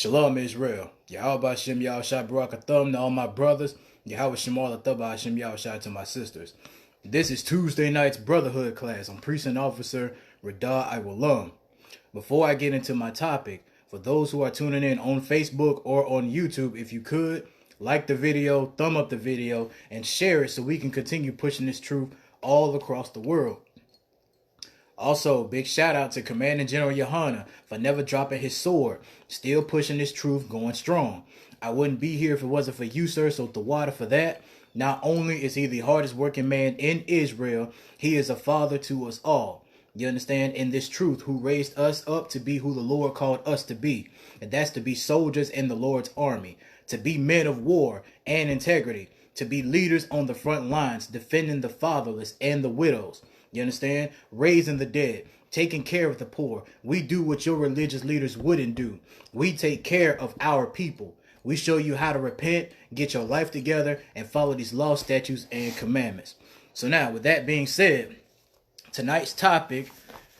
Shalom Israel. Yahweh Shem Yahushua Barakathum to all my brothers. Yahweh Shemal Ataba Shem Yahushua to my sisters. This is Tuesday night's Brotherhood class. I'm Precinct Officer Radar Iwalam. Before I get into my topic, for those who are tuning in on Facebook or on YouTube, if you could, like the video, thumb up the video, and share it so we can continue pushing this truth all across the world. Also, big shout out to Commanding General Yahanna for never dropping his sword, still pushing this truth, going strong. I wouldn't be here if it wasn't for you, sir, so the water for that. Not only is he the hardest working man in Israel, he is a father to us all. You understand? In this truth, who raised us up to be who the Lord called us to be. And that's to be soldiers in the Lord's army, to be men of war and integrity, to be leaders on the front lines, defending the fatherless and the widows. You understand? Raising the dead, taking care of the poor. We do what your religious leaders wouldn't do. We take care of our people. We show you how to repent, get your life together, and follow these laws, statutes, and commandments. So now, with that being said, tonight's topic,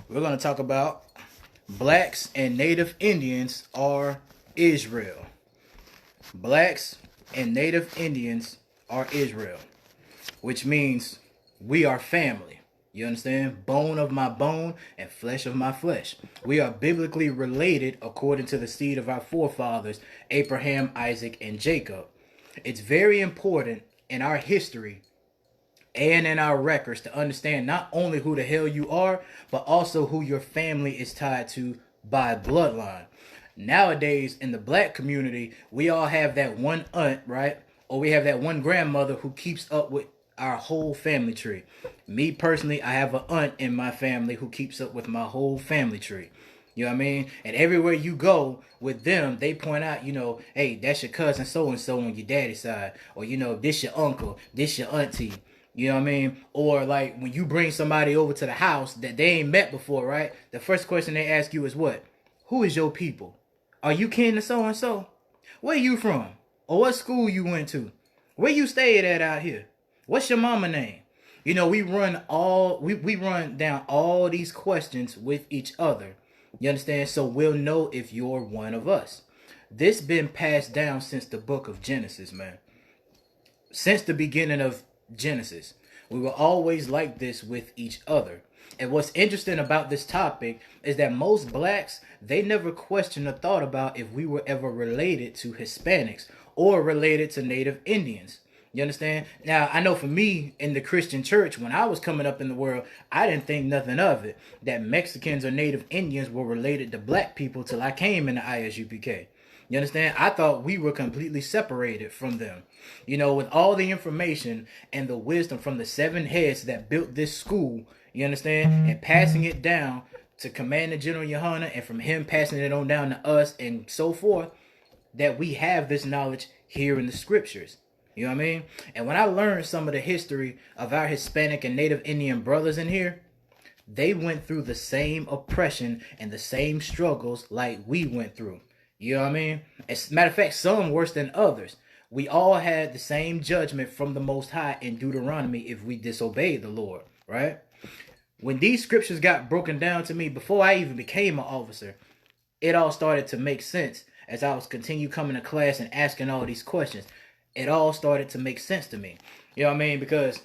we're going to talk about blacks and native Indians are Israel. Blacks and native Indians are Israel, which means we are family. You understand? Bone of my bone and flesh of my flesh. We are biblically related according to the seed of our forefathers, Abraham, Isaac, and Jacob. It's very important in our history and in our records to understand not only who the hell you are, but also who your family is tied to by bloodline. Nowadays, in the black community, we all have that one aunt, right? Or we have that one grandmother who keeps up with our whole family tree. Me personally, I have an aunt in my family who keeps up with my whole family tree. You know what I mean? And everywhere you go with them, they point out, hey, that's your cousin so-and-so on your daddy's side. Or, this your uncle, this your auntie. You know what I mean? Or like when you bring somebody over to the house that they ain't met before, right? The first question they ask you is what? Who is your people? Are you kin to so-and-so? Where you from? Or what school you went to? Where you stayed at out here? What's your mama name? We run down all these questions with each other. You understand? So we'll know if you're one of us. This been passed down since the book of Genesis, man. Since the beginning of Genesis. We were always like this with each other. And what's interesting about this topic is that most blacks, they never questioned or thought about if we were ever related to Hispanics or related to native Indians. You understand? Now, I know for me in the Christian church, when I was coming up in the world, I didn't think nothing of it, that Mexicans or native Indians were related to black people till I came in the ISUPK. You understand? I thought we were completely separated from them. With all the information and the wisdom from the 7 heads that built this school, you understand? And passing it down to Commanding General Yahanna and from him passing it on down to us and so forth, that we have this knowledge here in the scriptures. You know what I mean? And when I learned some of the history of our Hispanic and Native Indian brothers in here, they went through the same oppression and the same struggles like we went through. You know what I mean? As a matter of fact, some worse than others. We all had the same judgment from the Most High in Deuteronomy if we disobeyed the Lord, right? When these scriptures got broken down to me before I even became an officer, it all started to make sense as I was continue coming to class and asking all these questions. It all started to make sense to me. You know what I mean? Because,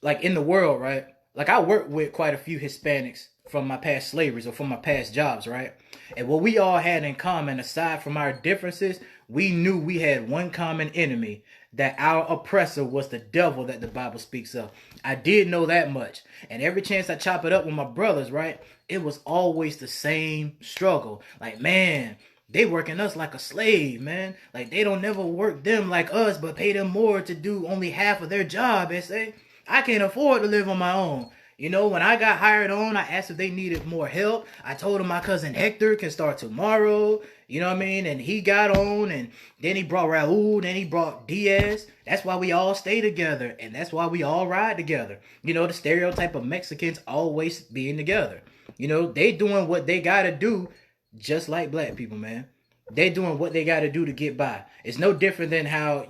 like, in the world, right? Like, I work with quite a few Hispanics from my past slaveries or from my past jobs, right? And what we all had in common, aside from our differences, we knew we had one common enemy, that our oppressor was the devil that the Bible speaks of. I did know that much. And every chance I chop it up with my brothers, right? It was always the same struggle. Like, man, they working us like a slave, man. Like, they don't never work them like us, but pay them more to do only half of their job, and say, I can't afford to live on my own. When I got hired on, I asked if they needed more help. I told them my cousin Hector can start tomorrow. You know what I mean? And he got on, and then he brought Raul, then he brought Diaz. That's why we all stay together, and that's why we all ride together. The stereotype of Mexicans always being together. They doing what they gotta do, just like black people, man. They doing what they gotta do to get by. It's no different than how,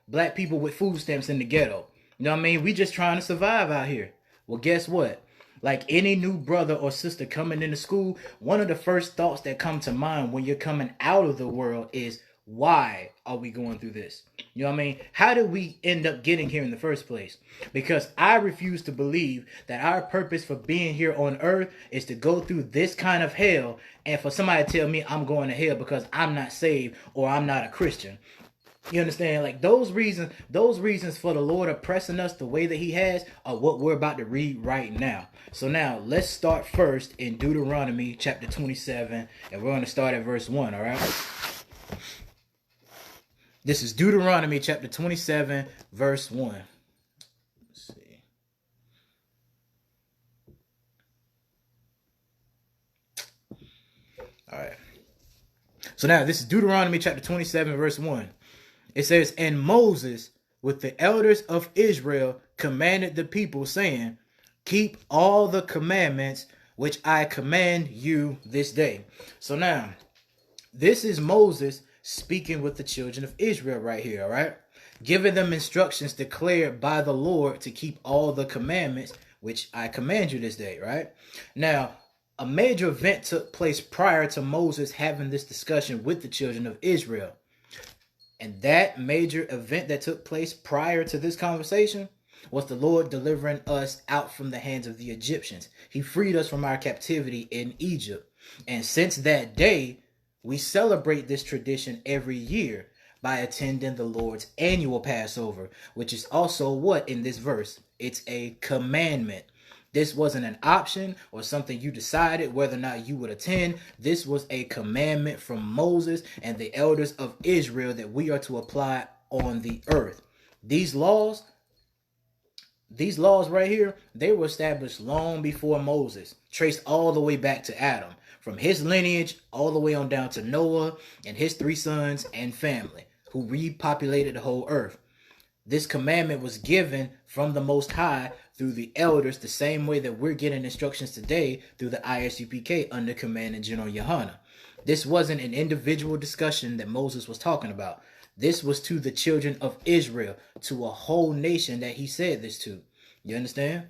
black people with food stamps in the ghetto. You know what I mean? We just trying to survive out here. Well, guess what? Like any new brother or sister coming into school, one of the first thoughts that come to mind when you're coming out of the world is, why are we going through this? You know what I mean? How did we end up getting here in the first place? Because I refuse to believe that our purpose for being here on earth is to go through this kind of hell, and for somebody to tell me I'm going to hell because I'm not saved or I'm not a Christian. You understand? Like those reasons for the Lord oppressing us the way that he has are what we're about to read right now. So now let's start first in Deuteronomy chapter 27, and we're going to start at verse 1, all right? This is Deuteronomy chapter 27, verse 1. Let's see. All right. So now this is Deuteronomy chapter 27, verse 1. It says, and Moses with the elders of Israel commanded the people, saying, keep all the commandments which I command you this day. So now, this is Moses speaking with the children of Israel right here, all right? Giving them instructions declared by the Lord to keep all the commandments which I command you this day, right? Now, a major event took place prior to Moses having this discussion with the children of Israel. And that major event that took place prior to this conversation was the Lord delivering us out from the hands of the Egyptians. He freed us from our captivity in Egypt. And since that day, we celebrate this tradition every year by attending the Lord's annual Passover, which is also what in this verse? It's a commandment. This wasn't an option or something you decided whether or not you would attend. This was a commandment from Moses and the elders of Israel that we are to apply on the earth. These laws right here, they were established long before Moses, traced all the way back to Adam, from his lineage all the way on down to Noah and his 3 sons and family who repopulated the whole earth. This commandment was given from the Most High through the elders, the same way that we're getting instructions today through the ISUPK under Commanding General Yahanna. This wasn't an individual discussion that Moses was talking about. This was to the children of Israel, to a whole nation that he said this to. You understand?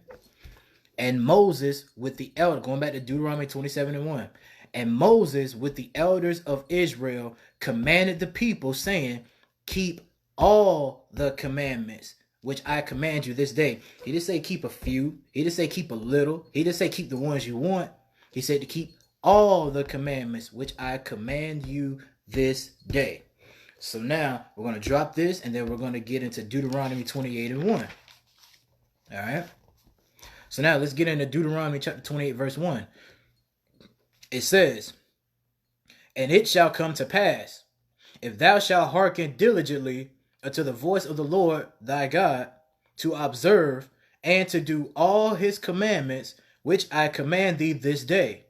And Moses with the elder, going back to Deuteronomy 27:1. And Moses with the elders of Israel commanded the people, saying, keep all the commandments which I command you this day. He didn't say keep a few. He didn't say keep a little. He didn't say keep the ones you want. He said to keep all the commandments which I command you this day. So now we're going to drop this, and then we're going to get into Deuteronomy 28:1. All right. So now let's get into Deuteronomy chapter 28, verse 1. It says, and it shall come to pass, if thou shalt hearken diligently unto the voice of the Lord thy God, to observe and to do all his commandments which I command thee this day,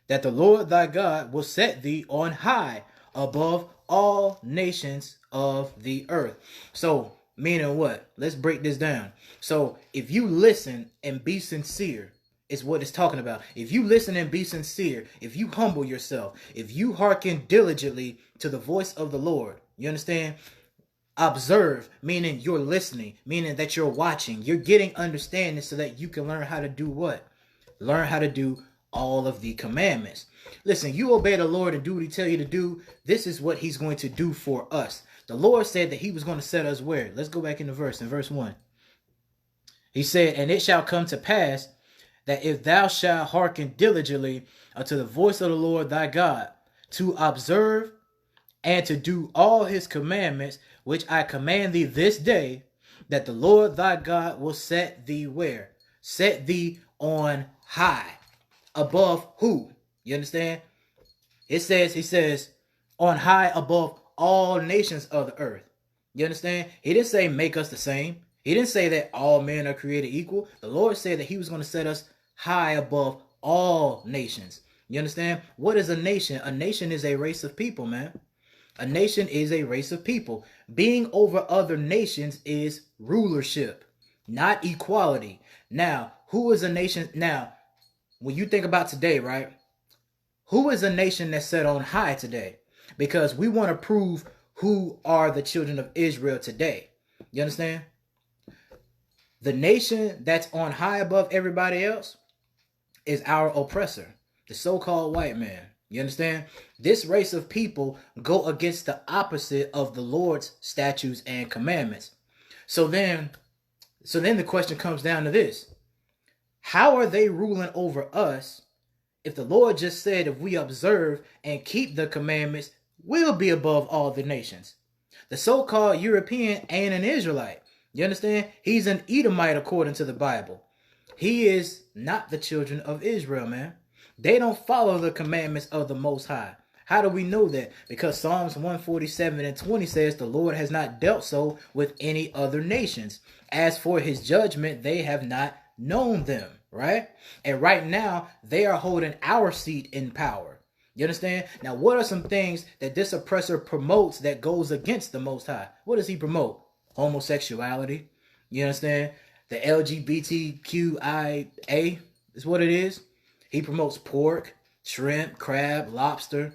that the Lord thy God will set thee on high above all nations of the earth. So, meaning what? Let's break this down. So, if you listen and be sincere, is what it's talking about. If you listen and be sincere, if you humble yourself, if you hearken diligently to the voice of the Lord, you understand? Observe, meaning you're listening, meaning that you're watching, you're getting understanding so that you can learn how to do what? Learn how to do all of the commandments. Listen, you obey the Lord and do what he tell you to do. This is what he's going to do for us. The Lord said that he was going to set us where? Let's go back in the verse, in verse 1. He said, and it shall come to pass that if thou shalt hearken diligently unto the voice of the Lord thy God, to observe and to do all his commandments, which I command thee this day, that the Lord thy God will set thee where? Set thee on high. Above who? You understand? He says, on high above all nations of the earth. You understand? He didn't say make us the same. He didn't say that all men are created equal. The Lord said that he was going to set us high above all nations. You understand? What is a nation? A nation is a race of people, man. A nation is a race of people. Being over other nations is rulership, not equality. Now, who is a nation? Now, when you think about today, right? Who is a nation that's set on high today? Because we want to prove who are the children of Israel today. You understand? The nation that's on high above everybody else is our oppressor, the so-called white man. You understand? This race of people go against the opposite of the Lord's statutes and commandments. So then the question comes down to this. How are they ruling over us if the Lord just said if we observe and keep the commandments, we'll be above all the nations? The so-called European ain't an Israelite. You understand? He's an Edomite according to the Bible. He is not the children of Israel, man. They don't follow the commandments of the Most High. How do we know that? Because Psalms 147:20 says the Lord has not dealt so with any other nations. As for his judgment, they have not known them, right? And right now, they are holding our seat in power. You understand? Now, what are some things that this oppressor promotes that goes against the Most High? What does he promote? Homosexuality. You understand? The LGBTQIA is what it is. He promotes pork, shrimp, crab, lobster,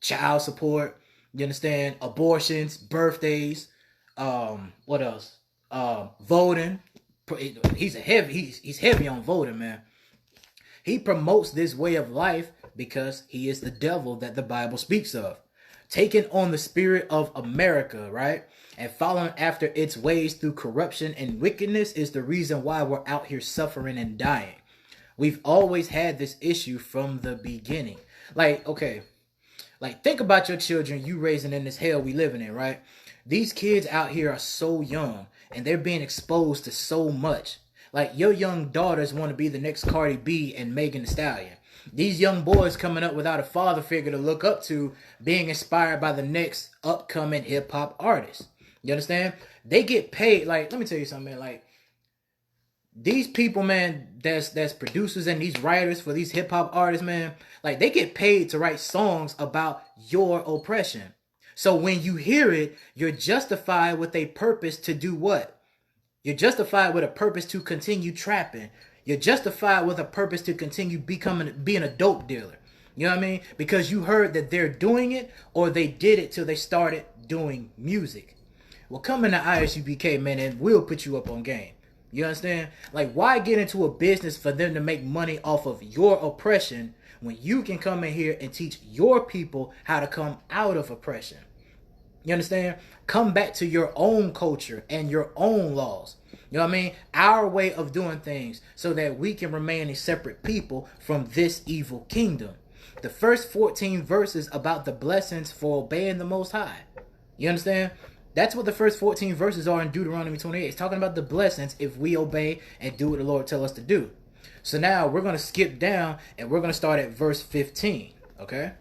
child support. You understand? Abortions, birthdays. What else? Voting. He's heavy on voting, man. He promotes this way of life because he is the devil that the Bible speaks of. Taking on the spirit of America, right? And following after its ways through corruption and wickedness is the reason why we're out here suffering and dying. We've always had this issue from the beginning. Like, okay, like think about your children you raising in this hell we living in, right? These kids out here are so young and they're being exposed to so much. Like your young daughters want to be the next Cardi B and Megan Thee Stallion. These young boys coming up without a father figure to look up to, being inspired by the next upcoming hip hop artist. You understand? They get paid. Like, let me tell you something, man. Like, these people, man, that's producers and these writers for these hip hop artists, man, like they get paid to write songs about your oppression. So when you hear it, you're justified with a purpose to do what? You're justified with a purpose to continue trapping. You're justified with a purpose to continue being a dope dealer. You know what I mean? Because you heard that they're doing it or they did it till they started doing music. Well, come into ISUPK, man, and we'll put you up on game. You understand? Like, why get into a business for them to make money off of your oppression when you can come in here and teach your people how to come out of oppression? You understand? Come back to your own culture and your own laws. You know what I mean? Our way of doing things so that we can remain a separate people from this evil kingdom. The first 14 verses about the blessings for obeying the Most High. You understand? That's what the first 14 verses are in Deuteronomy 28. It's talking about the blessings if we obey and do what the Lord tells us to do. So now we're going to skip down and we're going to start at verse 15. Okay?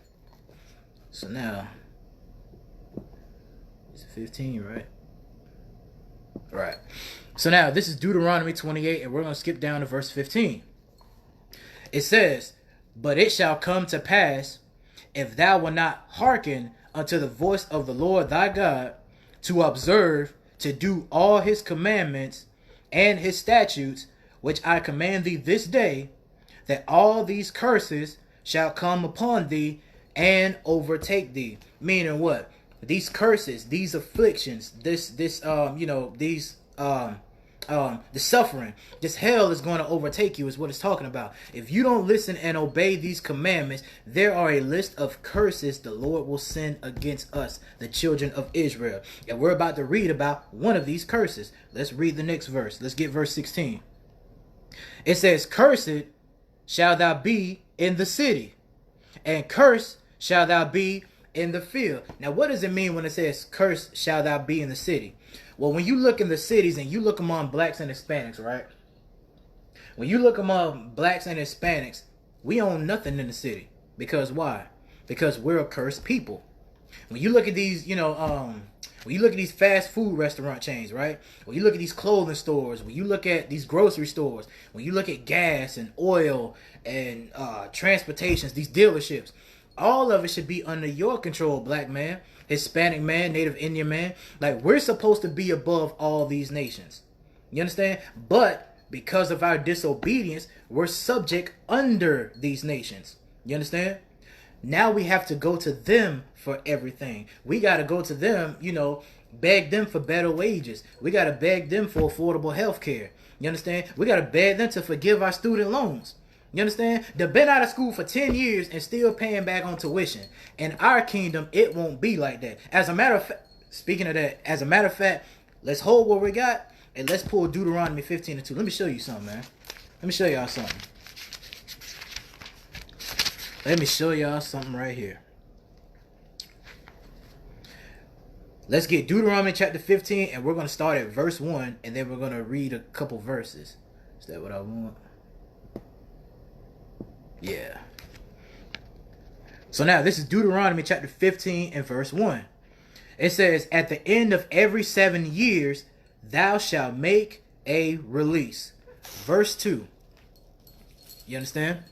So now, it's 15, right? Right. So now this is Deuteronomy 28 and we're going to skip down to verse 15. It says, "But it shall come to pass, if thou wilt not hearken unto the voice of the Lord thy God, to observe, to do all his commandments and his statutes, which I command thee this day, that all these curses shall come upon thee and overtake thee." Meaning what? These curses, these afflictions, the suffering, this hell is going to overtake you is what it's talking about. If you don't listen and obey these commandments, there are a list of curses the Lord will send against us, the children of Israel. And we're about to read about one of these curses. Let's read the next verse. Let's get verse 16. It says, "Cursed shall thou be in the city, and cursed shall thou be in the field." Now, what does it mean when it says, "Cursed shall thou be in the city"? Well, when you look in the cities and you look among blacks and Hispanics, right? When you look among blacks and Hispanics, we own nothing in the city. Because why? Because we're a cursed people. When you look at these, when you look at these fast food restaurant chains, right? When you look at these clothing stores, when you look at these grocery stores, when you look at gas and oil and transportations, these dealerships, all of it should be under your control, black man, Hispanic man, Native Indian man. Like, we're supposed to be above all these nations. You understand? But because of our disobedience, we're subject under these nations. You understand? Now we have to go to them for everything. We got to go to them, beg them for better wages. We got to beg them for affordable health care. You understand? We got to beg them to forgive our student loans. You understand? They've been out of school for 10 years and still paying back on tuition. In our kingdom, it won't be like that. As a matter of fact, speaking of that, as a matter of fact, let's hold what we got and let's pull Deuteronomy 15:2. Let me show you something, man. Let me show y'all something. Let me show y'all something right here. Let's get Deuteronomy chapter 15, and we're going to start at verse 1, and then we're going to read a couple verses. Is that what I want? Yeah. So now, this is Deuteronomy chapter 15 and verse 1. It says, at the end of every 7 years, thou shalt make a release. Verse 2. You understand?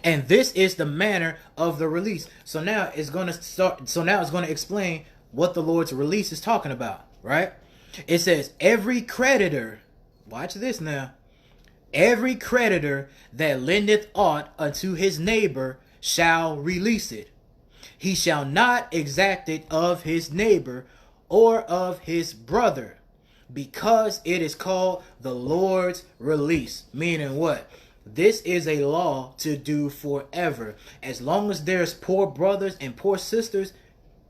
And this is the manner of the release. So now it's going to start. So now it's going to explain what the Lord's release is talking about, right? It says, every creditor, watch this now, every creditor that lendeth aught unto his neighbor shall release it. He shall not exact it of his neighbor or of his brother, because it is called the Lord's release. Meaning what? This is a law to do forever. As long as there's poor brothers and poor sisters,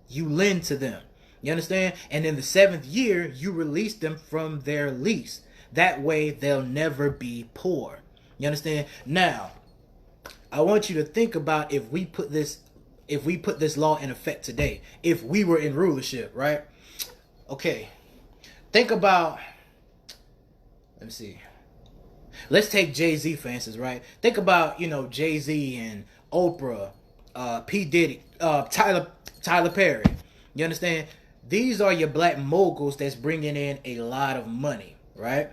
you lend to them. You understand? And in the 7th year, you release them from their lease. That way, they'll never be poor. You understand? Now, I want you to think about if we put this law in effect today, if we were in rulership, right? Okay. Think about, let me see. Let's take Jay-Z, for instance, right? Think about, Jay-Z and Oprah, P. Diddy, Tyler Perry. You understand? These are your black moguls that's bringing in a lot of money, right?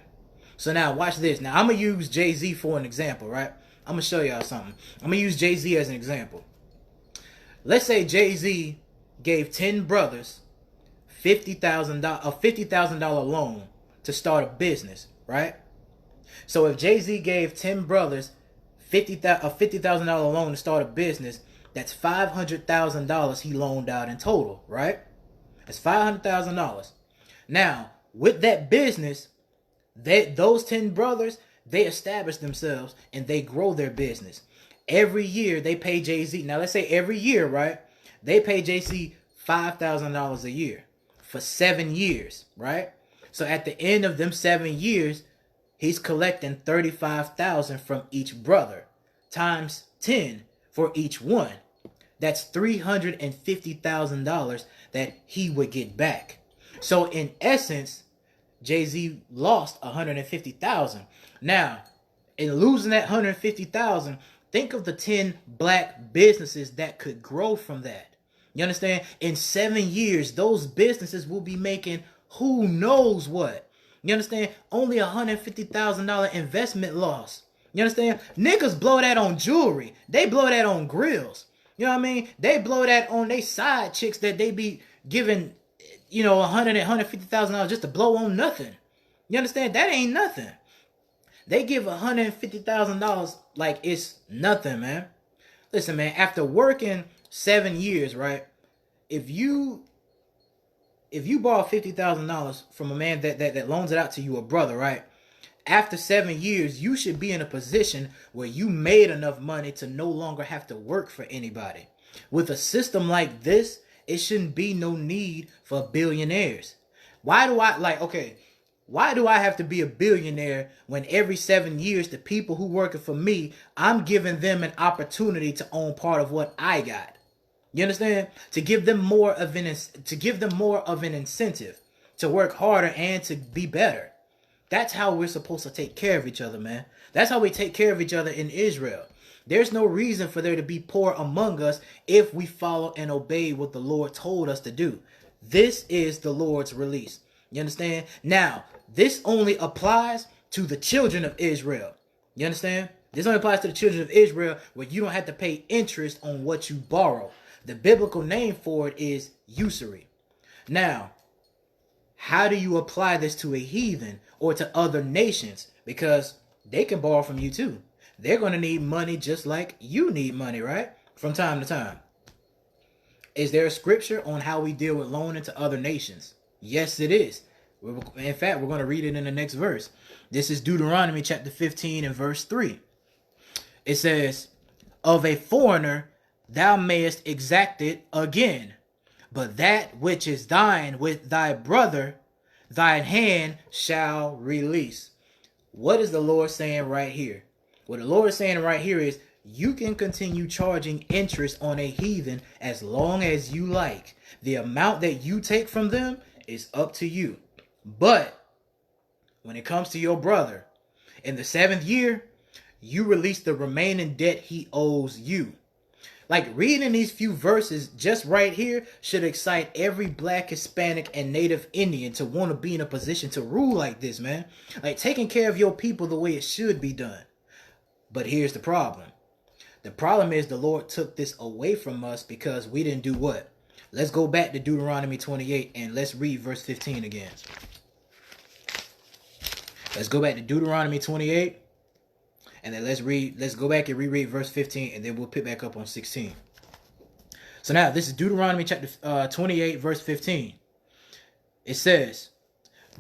So now watch this. Now I'm going to use Jay-Z for an example, right? I'm going to show y'all something. I'm going to use Jay-Z as an example. Let's say Jay-Z gave 10 brothers a $50,000 loan to start a business, right? So if Jay-Z gave 10 brothers a $50,000 loan to start a business, that's $500,000 he loaned out in total, right? That's $500,000. Now, with that business, those 10 brothers, they establish themselves and they grow their business. Every year they pay Jay-Z. Now let's say every year, right? They pay Jay-Z $5,000 a year for 7 years, right? So at the end of them 7 years, he's collecting $35,000 from each brother times 10 for each one. That's $350,000 that he would get back. So in essence, Jay-Z lost $150,000. Now, in losing that $150,000, think of the 10 black businesses that could grow from that. You understand? In 7 years, those businesses will be making who knows what. You understand? Only $150,000 investment loss. You understand? Niggas blow that on jewelry. They blow that on grills. You know what I mean? They blow that on they side chicks that they be giving, $100,000 and $150,000 just to blow on nothing. You understand? That ain't nothing. They give $150,000 like it's nothing, man. Listen, man, after working 7 years, right? If you borrow $50,000 from a man that loans it out to you, a brother, right? After 7 years, you should be in a position where you made enough money to no longer have to work for anybody. With a system like this, it shouldn't be no need for billionaires. Why do I have to be a billionaire when every 7 years, the people who working for me, I'm giving them an opportunity to own part of what I got? You understand? To give them more of an incentive to work harder and to be better. That's how we're supposed to take care of each other, man. That's how we take care of each other in Israel. There's no reason for there to be poor among us if we follow and obey what the Lord told us to do. This is the Lord's release. You understand? Now, this only applies to the children of Israel. You understand? This only applies to the children of Israel where you don't have to pay interest on what you borrow. The biblical name for it is usury. Now, how do you apply this to a heathen or to other nations? Because they can borrow from you too. They're going to need money just like you need money, right? From time to time. Is there a scripture on how we deal with loaning to other nations? Yes, it is. In fact, we're going to read it in the next verse. This is Deuteronomy chapter 15 and verse 3. It says, of a foreigner thou mayest exact it again, but that which is thine with thy brother, thine hand shall release. What is the Lord saying right here? What the Lord is saying right here is, you can continue charging interest on a heathen as long as you like. The amount that you take from them is up to you. But when it comes to your brother, in the 7th year, you release the remaining debt he owes you. Like, reading these few verses just right here should excite every black, Hispanic, and Native Indian to want to be in a position to rule like this, man. Like, taking care of your people the way it should be done. But here's the problem. The problem is the Lord took this away from us because we didn't do what? Let's go back to Deuteronomy 28 and let's read verse 15 again. Let's go back to Deuteronomy 28 and then let's go back and reread verse 15 and then we'll pick back up on 16. So now this is Deuteronomy chapter 28 verse 15. It says,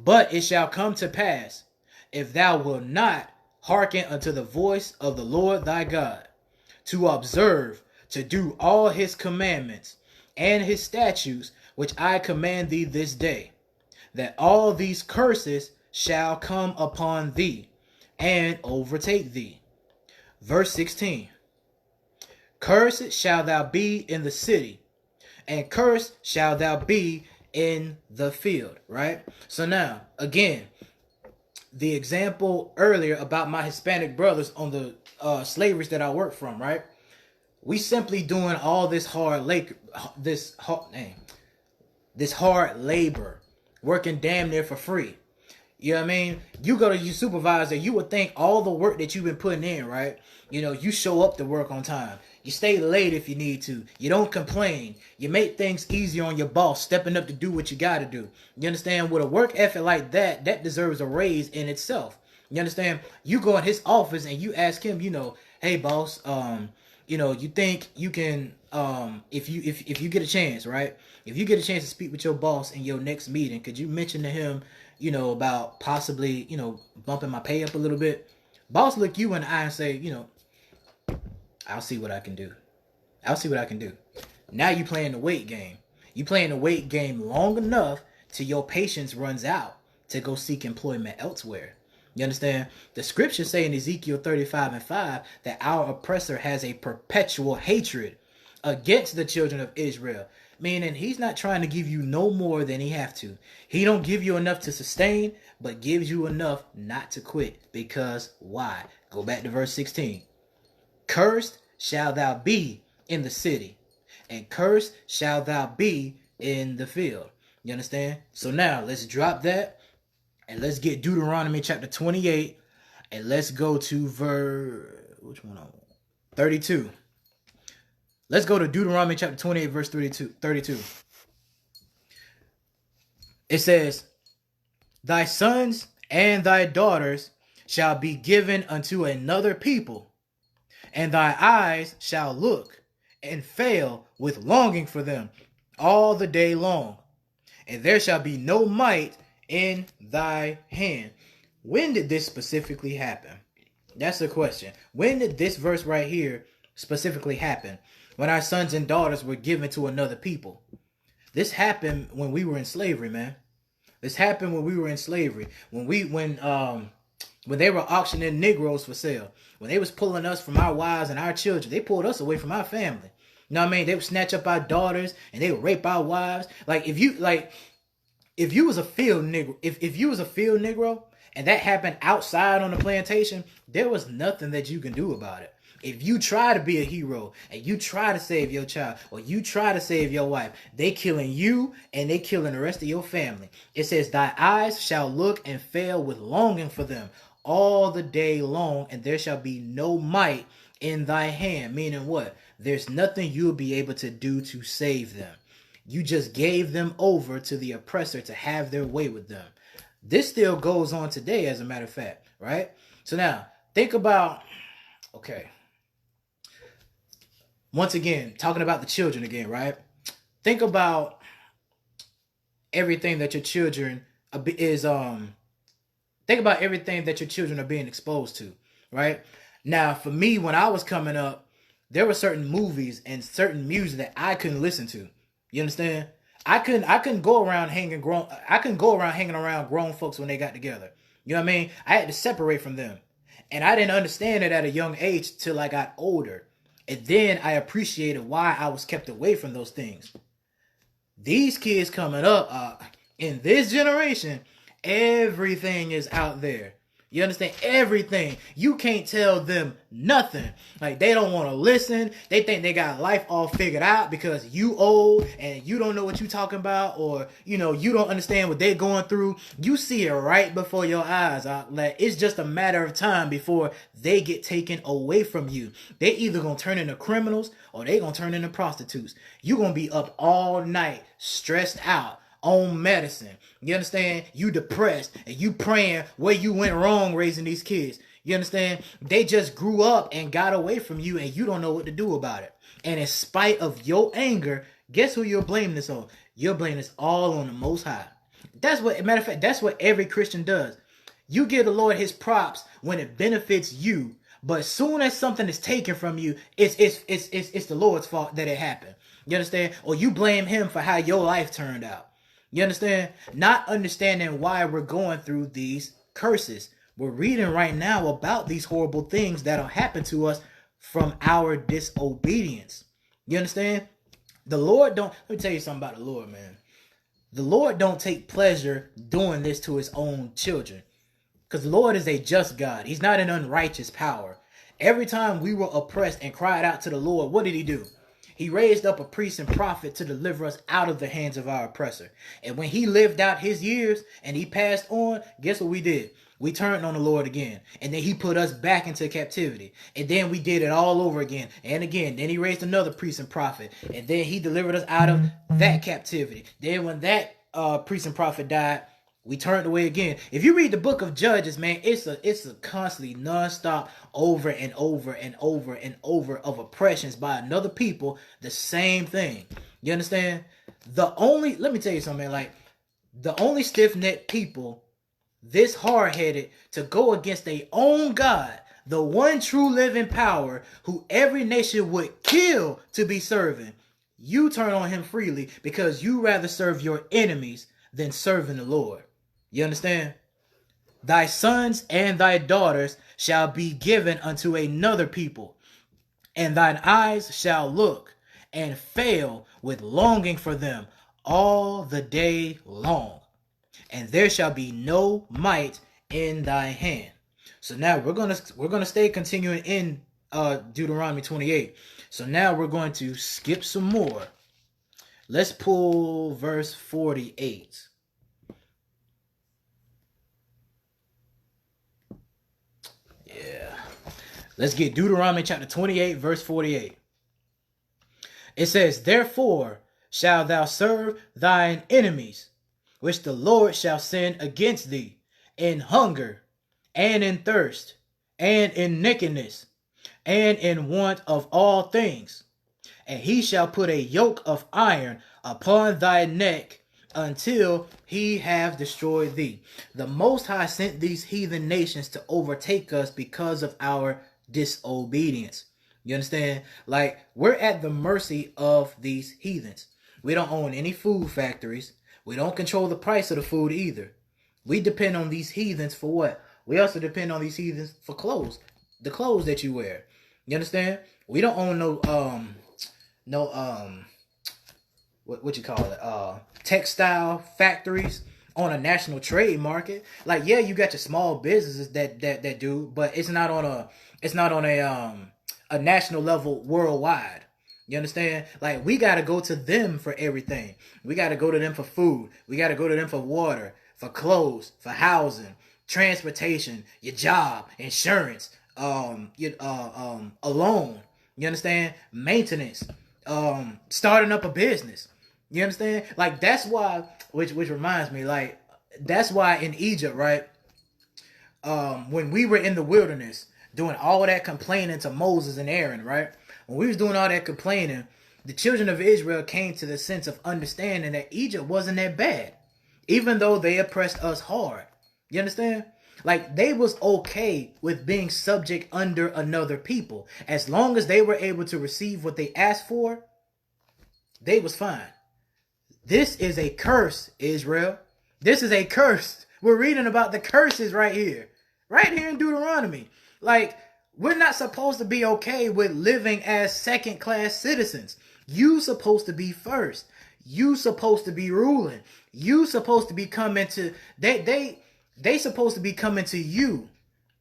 but it shall come to pass, if thou wilt not hearken unto the voice of the Lord thy God, to observe, to do all his commandments and his statutes, which I command thee this day, that all these curses shall come upon thee and overtake thee. Verse 16. Cursed shalt thou be in the city, and cursed shalt thou be in the field. Right? So now, again, the example earlier about my Hispanic brothers on the slaveries that I work from, right? We simply doing all this hard labor, working damn near for free. You know what I mean? You go to your supervisor, you would think all the work that you've been putting in, right? You know, you show up to work on time. You stay late if you need to. You don't complain. You make things easier on your boss, stepping up to do what you got to do. You understand? With a work effort like that, that deserves a raise in itself. You understand? You go in his office and you ask him, you know, hey boss, you think you can, if you get a chance, right? If you get a chance to speak with your boss in your next meeting, could you mention to him, you know, about possibly, you know, bumping my pay up a little bit? Boss look you in the eye and say, you know, I'll see what I can do. I'll see what I can do. Now you playing the weight game. You playing the weight game long enough till your patience runs out to go seek employment elsewhere. You understand? The scriptures say in Ezekiel 35:5 that our oppressor has a perpetual hatred against the children of Israel. Meaning he's not trying to give you no more than he have to. He don't give you enough to sustain, but gives you enough not to quit. Because why? Go back to verse 16. Cursed shalt thou be in the city, and cursed shalt thou be in the field. You understand? So now let's drop that and let's get Deuteronomy chapter 28 and let's go to which one I want? 32. Let's go to Deuteronomy chapter 28 verse 32. It says, thy sons and thy daughters shall be given unto another people, and thy eyes shall look and fail with longing for them all the day long, and there shall be no might in thy hand. When did this specifically happen? That's the question. When did this verse right here specifically happen? When our sons and daughters were given to another people. This happened when we were in slavery, man. This happened when we were in slavery. When they were auctioning Negroes for sale. When they was pulling us from our wives and our children. They pulled us away from our family. You know what I mean? They would snatch up our daughters and they would rape our wives. If you was a field Negro, if you was a field Negro and that happened outside on the plantation, there was nothing that you can do about it. If you try to be a hero and you try to save your child or you try to save your wife, they killing you and they killing the rest of your family. It says, thy eyes shall look and fail with longing for them all the day long, and there shall be no might in thy hand. Meaning what? There's nothing you'll be able to do to save them. You just gave them over to the oppressor to have their way with them. This still goes on today, as a matter of fact, right? So now, think about, okay. Once again, talking about the children again, right? Think about everything that your children think about everything that your children are being exposed to, right? Now, for me, when I was coming up, there were certain movies and certain music that I couldn't listen to. You understand? I couldn't go around hanging around grown folks when they got together. You know what I mean? I had to separate from them. And I didn't understand it at a young age till I got older. And then I appreciated why I was kept away from those things. These kids coming up in this generation, everything is out there. You understand? Everything. You can't tell them nothing. Like, they don't want to listen. They think they got life all figured out because you old and you don't know what you talking about, or, you don't understand what they're going through. You see it right before your eyes. Like, it's just a matter of time before they get taken away from you. They either gonna turn into criminals or they gonna turn into prostitutes. You gonna be up all night, stressed out, on medicine. You understand? You depressed and you praying where you went wrong raising these kids. You understand? They just grew up and got away from you and you don't know what to do about it. And in spite of your anger, guess who you're blaming this on? You're blaming this all on the Most High. Matter of fact, that's what every Christian does. You give the Lord his props when it benefits you, but as soon as something is taken from you, it's the Lord's fault that it happened. You understand? Or you blame him for how your life turned out. You understand? Not understanding why we're going through these curses. We're reading right now about these horrible things that'll happen to us from our disobedience. You understand? The Lord don't... Let me tell you something about the Lord, man. The Lord don't take pleasure doing this to his own children. Because the Lord is a just God. He's not an unrighteous power. Every time we were oppressed and cried out to the Lord, what did he do? He raised up a priest and prophet to deliver us out of the hands of our oppressor. And when he lived out his years and he passed on, guess what we did? We turned on the Lord again. And then he put us back into captivity. And then we did it all over again and again. Then he raised another priest and prophet. And then he delivered us out of that captivity. Then when that priest and prophet died, we turned away again. If you read the book of Judges, man, it's a constantly nonstop over and over and over and over of oppressions by another people. The same thing. You understand? Let me tell you something, man. Like, the only stiff-necked people this hard-headed to go against their own God, the one true living power who every nation would kill to be serving, you turn on him freely because you rather serve your enemies than serving the Lord. You understand? Thy sons and thy daughters shall be given unto another people, and thine eyes shall look and fail with longing for them all the day long, and there shall be no might in thy hand. So now we're gonna stay continuing in Deuteronomy 28. So now we're going to skip some more. Let's pull verse 48. Yeah. Let's get Deuteronomy chapter 28, verse 48. It says, therefore shalt thou serve thine enemies, which the Lord shall send against thee, in hunger, and in thirst, and in nakedness, and in want of all things. And he shall put a yoke of iron upon thy neck until he have destroyed thee. The Most High sent these heathen nations to overtake us because of our disobedience. You understand? Like, we're at the mercy of these heathens. We don't own any food factories. We don't control the price of the food either. We depend on these heathens for what? We also depend on these heathens for clothes. The clothes that you wear. You understand? We don't own what you call it? Textile factories on a national trade market. Like, yeah, you got your small businesses that do, but it's not on a national level worldwide. You understand? Like, we got to go to them for everything. We got to go to them for food. We got to go to them for water, for clothes, for housing, transportation, your job, insurance, a loan. You understand? Maintenance, starting up a business. You understand? Like, that's why, which reminds me, like, that's why in Egypt, right? When we were in the wilderness doing all that complaining to Moses and Aaron, right? When we was doing all that complaining, the children of Israel came to the sense of understanding that Egypt wasn't that bad, even though they oppressed us hard. You understand? Like, they was okay with being subject under another people. As long as they were able to receive what they asked for, they was fine. This is a curse, Israel. This is a curse. We're reading about the curses right here. Right here in Deuteronomy. Like, we're not supposed to be okay with living as second-class citizens. You supposed to be first. You supposed to be ruling. You supposed to be coming to... They supposed to be coming to you.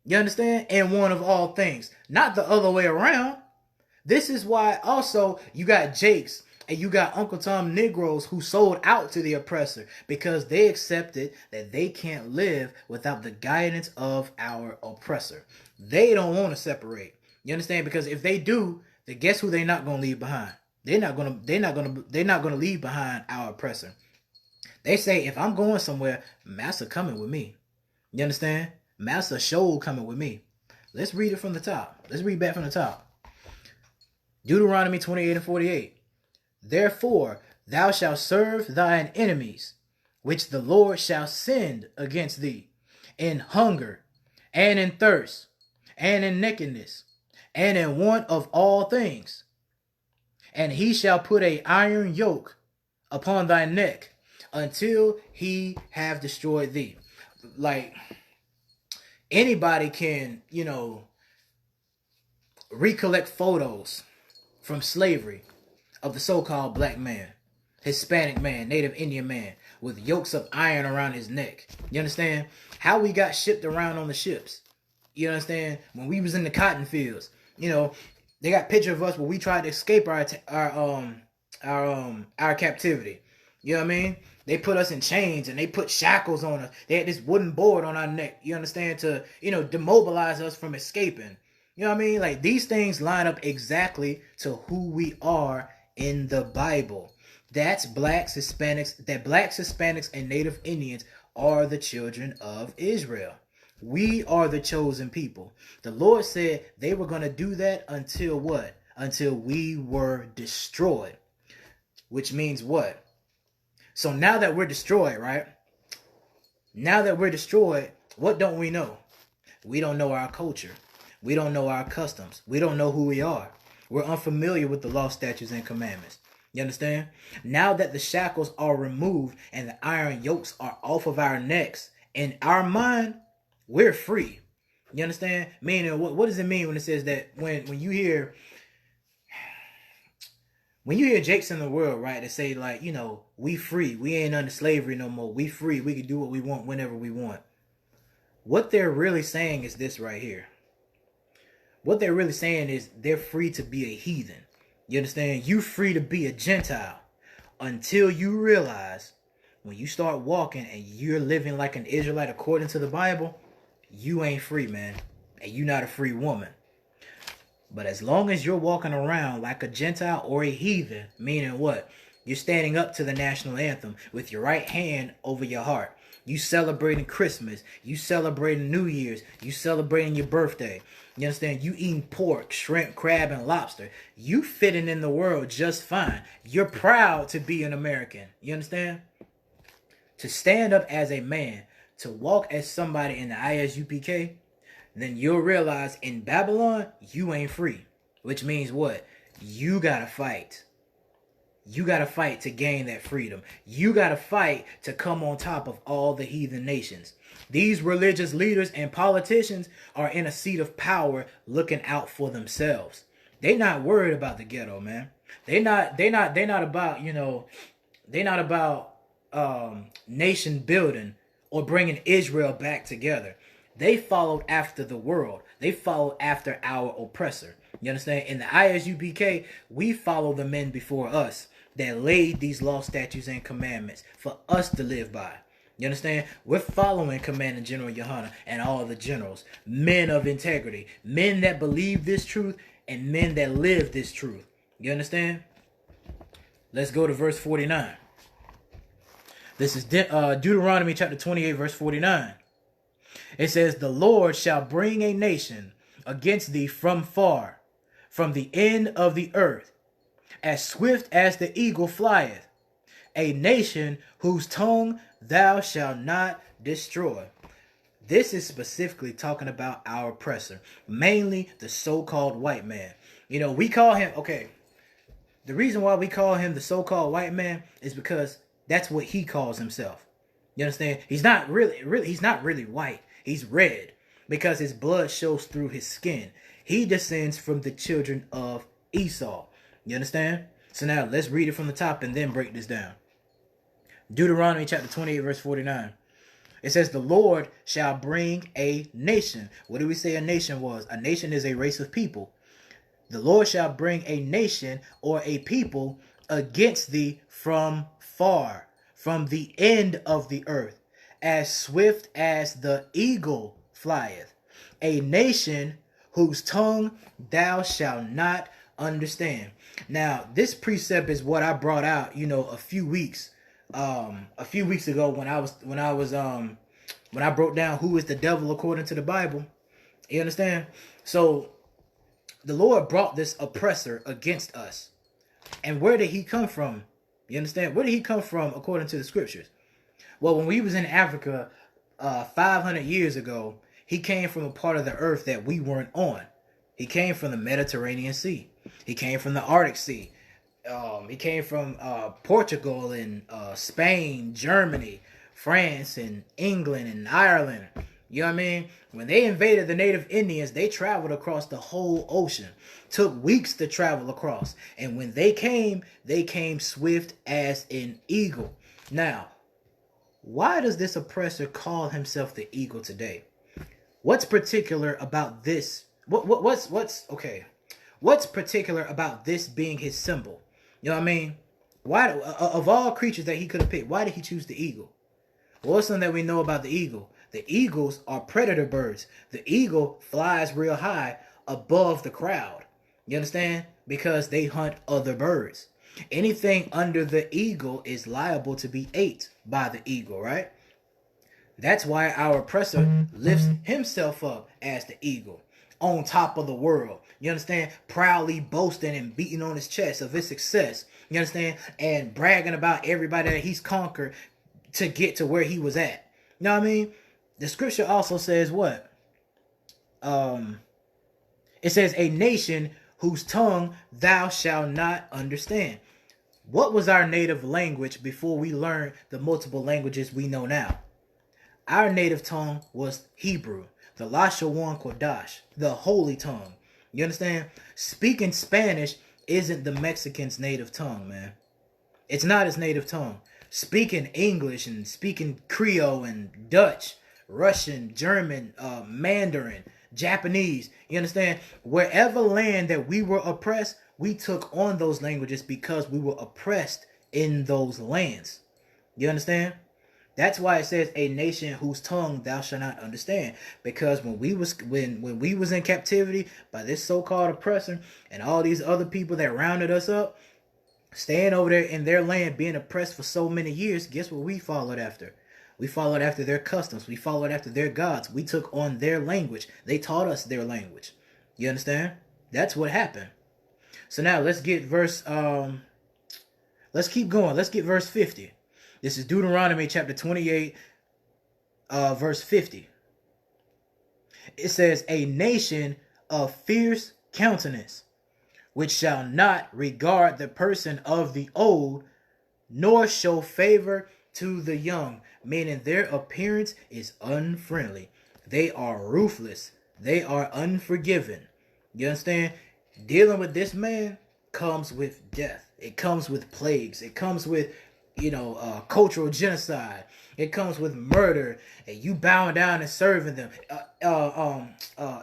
You understand? In one of all things. Not the other way around. This is why also you got Jakes and you got Uncle Tom Negroes who sold out to the oppressor because they accepted that they can't live without the guidance of our oppressor. They don't want to separate. You understand? Because if they do, then guess who they're not going to leave behind? They're not going to leave behind our oppressor. They say, if I'm going somewhere, Master coming with me. You understand? Master show coming with me. Let's read it from the top. Let's read back from the top. Deuteronomy 28 and 48. Therefore, thou shalt serve thine enemies, which the Lord shall send against thee, in hunger, and in thirst, and in nakedness, and in want of all things. And he shall put an iron yoke upon thy neck, until he have destroyed thee. Like, anybody can, recollect photos from slavery of the so-called black man, Hispanic man, Native Indian man, with yokes of iron around his neck. You understand? How we got shipped around on the ships. You understand? When we was in the cotton fields, they got picture of us where we tried to escape our captivity. You know what I mean? They put us in chains and they put shackles on us. They had this wooden board on our neck, you understand, to, demobilize us from escaping. You know what I mean? Like, these things line up exactly to who we are in the Bible. That's blacks, Hispanics, and Native Indians are the children of Israel. We are the chosen people. The Lord said they were going to do that until what? Until we were destroyed. Which means what? So now that we're destroyed, right? Now that we're destroyed, what don't we know? We don't know our culture. We don't know our customs. We don't know who we are. We're unfamiliar with the law, statutes, and commandments. You understand? Now that the shackles are removed and the iron yokes are off of our necks, in our mind, we're free. You understand? Meaning, what does it mean when it says that when you hear Jakes in the world, right, that say, like, we free. We ain't under slavery no more. We free. We can do what we want whenever we want. What they're really saying is this right here. What they're really saying is they're free to be a heathen. You understand? You free to be a Gentile until you realize when you start walking and you're living like an Israelite according to the Bible, you ain't free, man. And you're not a free woman. But as long as you're walking around like a Gentile or a heathen, meaning what? You're standing up to the national anthem with your right hand over your heart. You celebrating Christmas. You celebrating New Year's. You celebrating your birthday. You understand? You eating pork, shrimp, crab, and lobster. You fitting in the world just fine. You're proud to be an American. You understand? To stand up as a man, to walk as somebody in the ISUPK, then you'll realize in Babylon, you ain't free. Which means what? You gotta fight. You gotta fight to gain that freedom. You gotta fight to come on top of all the heathen nations. These religious leaders and politicians are in a seat of power looking out for themselves. They're not worried about the ghetto, man. They're not about, they're not about nation building or bringing Israel back together. They followed after the world. They followed after our oppressor. You understand? In the ISUPK, we follow the men before us that laid these law, statutes, and commandments for us to live by. You understand? We're following Commanding General Yahanna and all the generals. Men of integrity. Men that believe this truth and men that live this truth. You understand? Let's go to verse 49. This is Deuteronomy chapter 28, verse 49. It says, the Lord shall bring a nation against thee from far, from the end of the earth, as swift as the eagle flieth, a nation whose tongue thou shalt not destroy. This is specifically talking about our oppressor, mainly the so-called white man. You know, we call him, okay, the reason why we call him the so-called white man is because that's what he calls himself. You understand? He's not he's not really white. He's red because his blood shows through his skin. He descends from the children of Esau. You understand? So now let's read it from the top and then break this down. Deuteronomy chapter 28 verse 49. It says, the Lord shall bring a nation. What do we say a nation was? A nation is a race of people. The Lord shall bring a nation or a people against thee from far, from the end of the earth, as swift as the eagle flieth. A nation whose tongue thou shalt not understand. Now, this precept is what I brought out, a few weeks ago when I broke down who is the devil according to the Bible. You understand? So the Lord brought this oppressor against us. And where did he come from? You understand? Where did he come from according to the scriptures? Well, when we was in Africa 500 years ago, he came from a part of the earth that we weren't on. He came from the Mediterranean Sea. He came from the Arctic Sea. He came from Portugal and Spain, Germany, France, and England and Ireland. You know what I mean? When they invaded the native Indians, they traveled across the whole ocean. Took weeks to travel across. And when they came swift as an eagle. Now, why does this oppressor call himself the eagle today? What's particular about this? What's particular about this being his symbol? You know what I mean? Why, of all creatures that he could have picked, why did he choose the eagle? Well, what's something that we know about the eagle? The eagles are predator birds. The eagle flies real high above the crowd. You understand? Because they hunt other birds. Anything under the eagle is liable to be ate by the eagle, right? That's why our oppressor lifts himself up as the eagle on top of the world. You understand? Proudly boasting and beating on his chest of his success. You understand? And bragging about everybody that he's conquered to get to where he was at. You know what I mean? The scripture also says what? It says, a nation whose tongue thou shalt not understand. What was our native language before we learned the multiple languages we know now? Our native tongue was Hebrew, the Lashawan Kodash, the holy tongue. You understand? Speaking Spanish isn't the Mexican's native tongue, man. It's not his native tongue. Speaking English and speaking Creole and Dutch, Russian, German, Mandarin, Japanese, you understand? Wherever land that we were oppressed, we took on those languages because we were oppressed in those lands. You understand? That's why it says a nation whose tongue thou shalt not understand. Because when we was in captivity by this so-called oppressor and all these other people that rounded us up, staying over there in their land, being oppressed for so many years, guess what we followed after? We followed after their customs. We followed after their gods. We took on their language. They taught us their language. You understand? That's what happened. So now let's get let's keep going. Let's get verse 50. This is Deuteronomy chapter 28, verse 50. It says, a nation of fierce countenance, which shall not regard the person of the old, nor show favor to the young, meaning their appearance is unfriendly. They are ruthless. They are unforgiving. You understand? Dealing with this man comes with death. It comes with plagues. It comes with cultural genocide. It comes with murder, and you bowing down and serving them.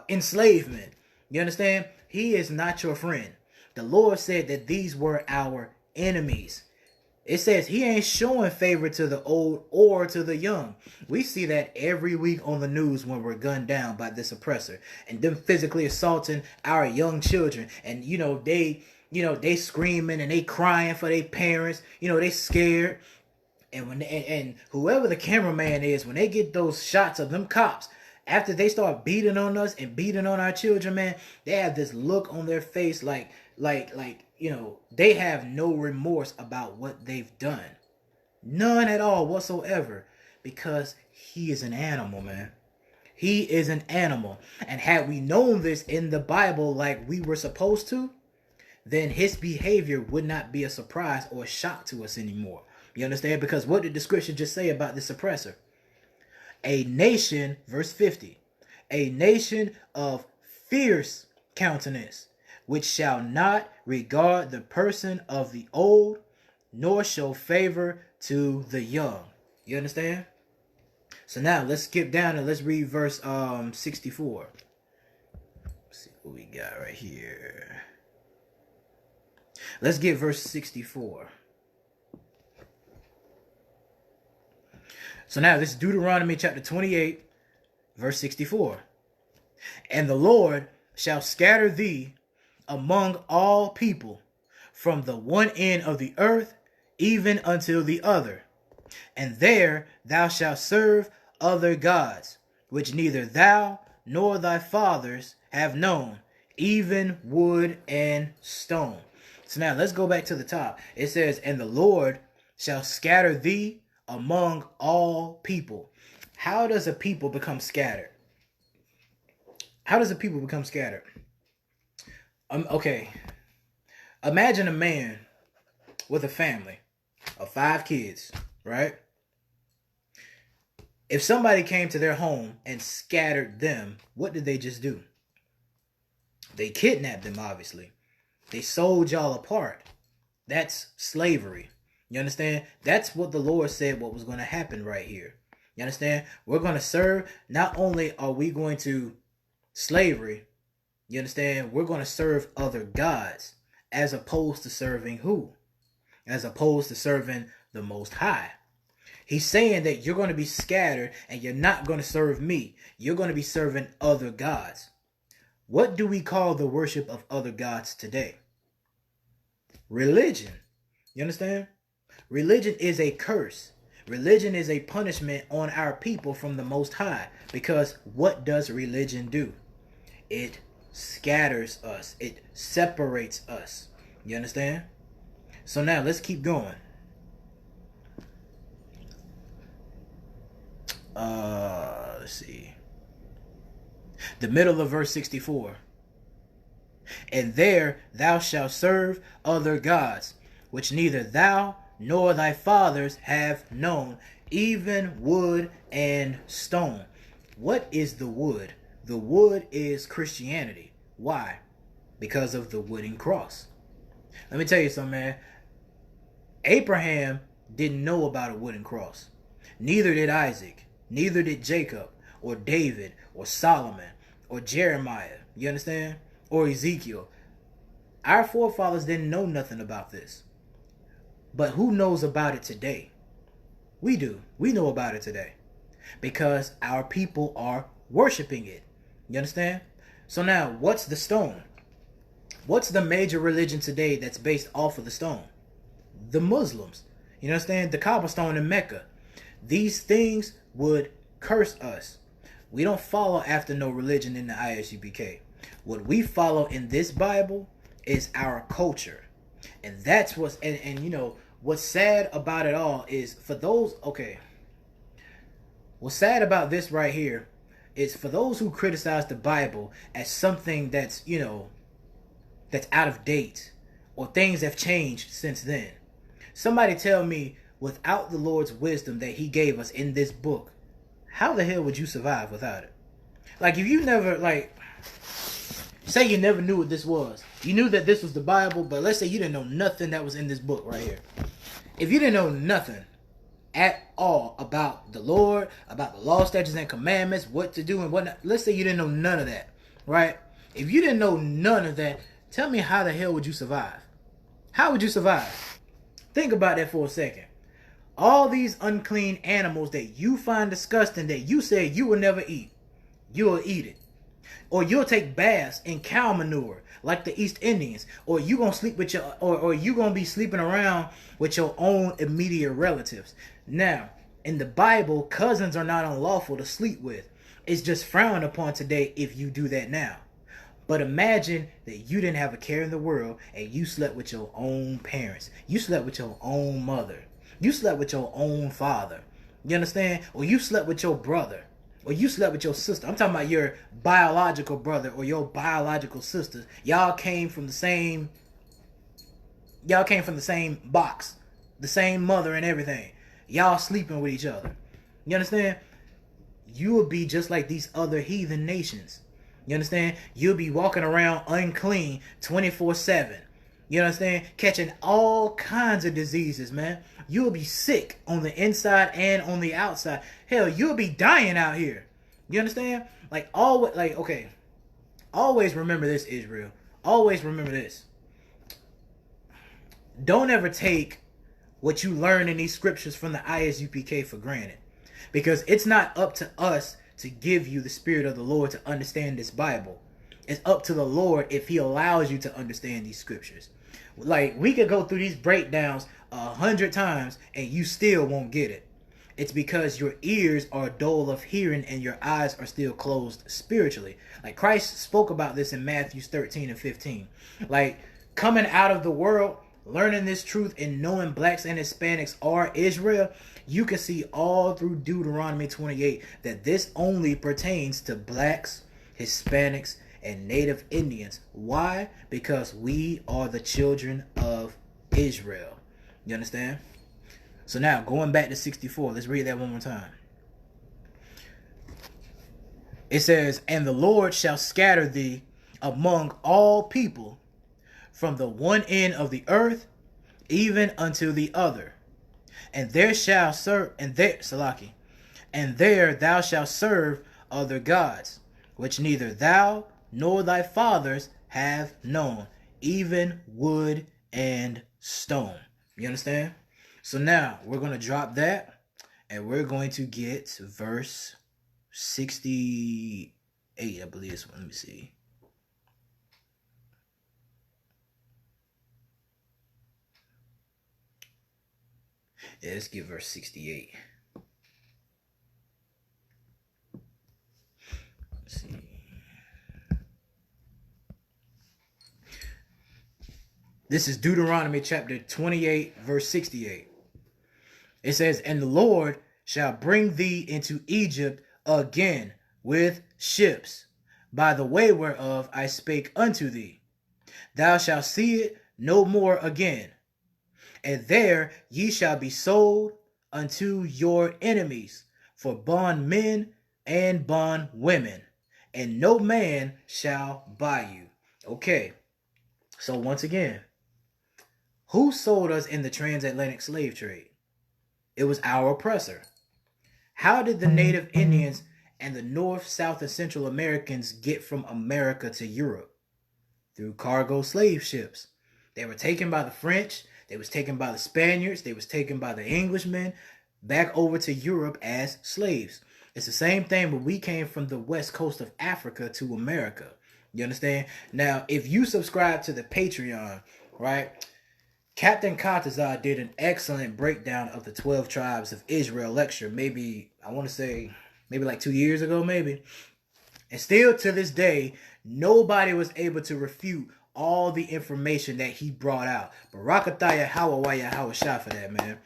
Enslavement. You understand? He is not your friend. The Lord said that these were our enemies. It says he ain't showing favor to the old or to the young. We see that every week on the news when we're gunned down by this oppressor and them physically assaulting our young children. And they screaming and they crying for their parents. They scared. And whoever the cameraman is, when they get those shots of them cops, after they start beating on us and beating on our children, man, they have this look on their face like they have no remorse about what they've done. None at all whatsoever. Because he is an animal, man. He is an animal. And had we known this in the Bible like we were supposed to, then his behavior would not be a surprise or a shock to us anymore. You understand? Because what did the scripture just say about the suppressor? A nation, verse 50, a nation of fierce countenance, which shall not regard the person of the old, nor show favor to the young. You understand? So now let's skip down and let's read verse 64. Let's see what we got right here. Let's get verse 64. So now this is Deuteronomy chapter 28, verse 64. And the Lord shall scatter thee among all people, from the one end of the earth even until the other. And there thou shalt serve other gods, which neither thou nor thy fathers have known, even wood and stone. So now let's go back to the top. It says, and the Lord shall scatter thee among all people. How does a people become scattered? How does a people become scattered? Okay. Imagine a man with a family of 5 kids, right? If somebody came to their home and scattered them, what did they just do? They kidnapped them, obviously. They sold y'all apart. That's slavery. You understand? That's what the Lord said what was going to happen right here. You understand? We're going to serve. Not only are we going to slavery, you understand? We're going to serve other gods as opposed to serving who? As opposed to serving the Most High. He's saying that you're going to be scattered and you're not going to serve me. You're going to be serving other gods. What do we call the worship of other gods today? Religion. You understand? Religion is a curse. Religion is a punishment on our people from the Most High. Because what does religion do? It scatters us. It separates us. You understand? So now let's keep going. Let's see. The middle of verse 64. And there thou shalt serve other gods, which neither thou nor thy fathers have known, even wood and stone. What is the wood? The wood is Christianity. Why? Because of the wooden cross. Let me tell you something, man. Abraham didn't know about a wooden cross. Neither did Isaac. Neither did Jacob or David or Solomon or Jeremiah. You understand? Or Ezekiel. Our forefathers didn't know nothing about this. But who knows about it today? We do. We know about it today. Because our people are worshiping it. You understand? So now, what's the stone? What's the major religion today that's based off of the stone? The Muslims. You understand? The cobblestone in Mecca. These things would curse us. We don't follow after no religion in the ISUPK. What we follow in this Bible is our culture. And that's what's, and you know, what's sad about it all is for those, okay. What's sad about this right here is for those who criticize the Bible as something that's, you know, that's out of date or things have changed since then. Somebody tell me, without the Lord's wisdom that he gave us in this book, how the hell would you survive without it? Like, if you never, like, say you never knew what this was. You knew that this was the Bible, but let's say you didn't know nothing that was in this book right here. If you didn't know nothing at all about the Lord, about the law, statutes, and commandments, what to do and what not, let's say you didn't know none of that, right? If you didn't know none of that, tell me how the hell would you survive? How would you survive? Think about that for a second. All these unclean animals that you find disgusting that you say you will never eat, you'll eat it. Or you'll take baths in cow manure like the East Indians. Or you gonna sleep with your, or you gonna be sleeping around with your own immediate relatives. Now, in the Bible, cousins are not unlawful to sleep with. It's just frowned upon today if you do that now. But imagine that you didn't have a care in the world and you slept with your own parents. You slept with your own mother. You slept with your own father. You understand? Or you slept with your brother. or you slept with your sister. I'm talking about your biological brother or your biological sister. Y'all came from the same box, the same mother and everything. Y'all sleeping with each other. You understand? You will be just like these other heathen nations. You understand? You'll be walking around unclean 24/7. You understand? Catching all kinds of diseases, man. You'll be sick on the inside and on the outside. Hell, you'll be dying out here. You understand? Okay. Always remember this, Israel. Always remember this. Don't ever take what you learn in these scriptures from the ISUPK for granted. Because it's not up to us to give you the Spirit of the Lord to understand this Bible. It's up to the Lord if he allows you to understand these scriptures. Like, we could go through these breakdowns 100 times and you still won't get it. It's because your ears are dull of hearing and your eyes are still closed spiritually. Like, Christ spoke about this in Matthew 13 and 15. Like, coming out of the world, learning this truth and knowing blacks and Hispanics are Israel, you can see all through Deuteronomy 28 that this only pertains to blacks, Hispanics, and Native Indians. Why? Because we are the children of Israel. You understand? So now, going back to 64, let's read that one more time. It says, "And the Lord shall scatter thee among all people, from the one end of the earth even unto the other. And there shall serve, and there thou shalt serve other gods, which neither thou nor thy fathers have known, even wood and stone." You understand? So now we're going to drop that and we're going to get verse 68, I believe. Let me see. Yeah, let's get verse 68. Let's see. This is Deuteronomy chapter 28, verse 68. It says, "And the Lord shall bring thee into Egypt again with ships, by the way whereof I spake unto thee. Thou shalt see it no more again. And there ye shall be sold unto your enemies for bondmen and bondwomen, and no man shall buy you." Okay, so once again, who sold us in the transatlantic slave trade? It was our oppressor. How did the Native Indians and the North, South, and Central Americans get from America to Europe? Through cargo slave ships. They were taken by the French. They was taken by the Spaniards. They was taken by the Englishmen back over to Europe as slaves. It's the same thing when we came from the west coast of Africa to America. You understand? Now, if you subscribe to the Patreon, right, Captain Katazar did an excellent breakdown of the 12 tribes of Israel lecture, maybe, I want to say, maybe like 2 years ago, maybe. And still to this day, nobody was able to refute all the information that he brought out. Barakataya Hawawaya Hawashah for that, man.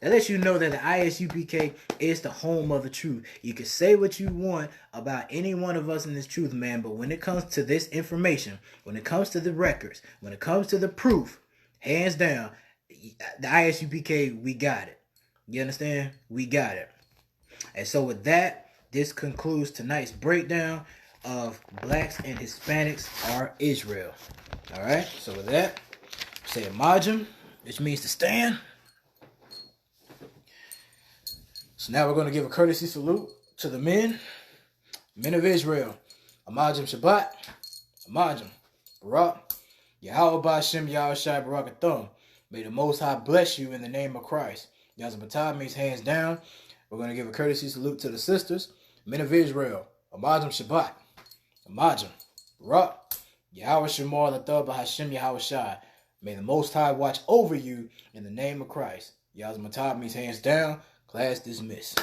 That lets you know that the ISUPK is the home of the truth. You can say what you want about any one of us in this truth, man, but when it comes to this information, when it comes to the records, when it comes to the proof, hands down, the ISUPK, we got it. You understand? We got it. And so with that, this concludes tonight's breakdown of blacks and Hispanics are Israel. All right? So with that, say Majum, which means to stand. So now we're going to give a courtesy salute to the men of Israel. Amajim Shabbat, Amajim Barak, Yahweh Ba'Shem Yahushai Barakathum. May the Most High bless you in the name of Christ. Yazan Batah means hands down. We're going to give a courtesy salute to the sisters, men of Israel. Amajim Shabbat, Amajim Barak, Yahweh Shemar Lathah B'Hashem Yahushai. May the Most High watch over you in the name of Christ. Yazan Batah means hands down. Class dismissed.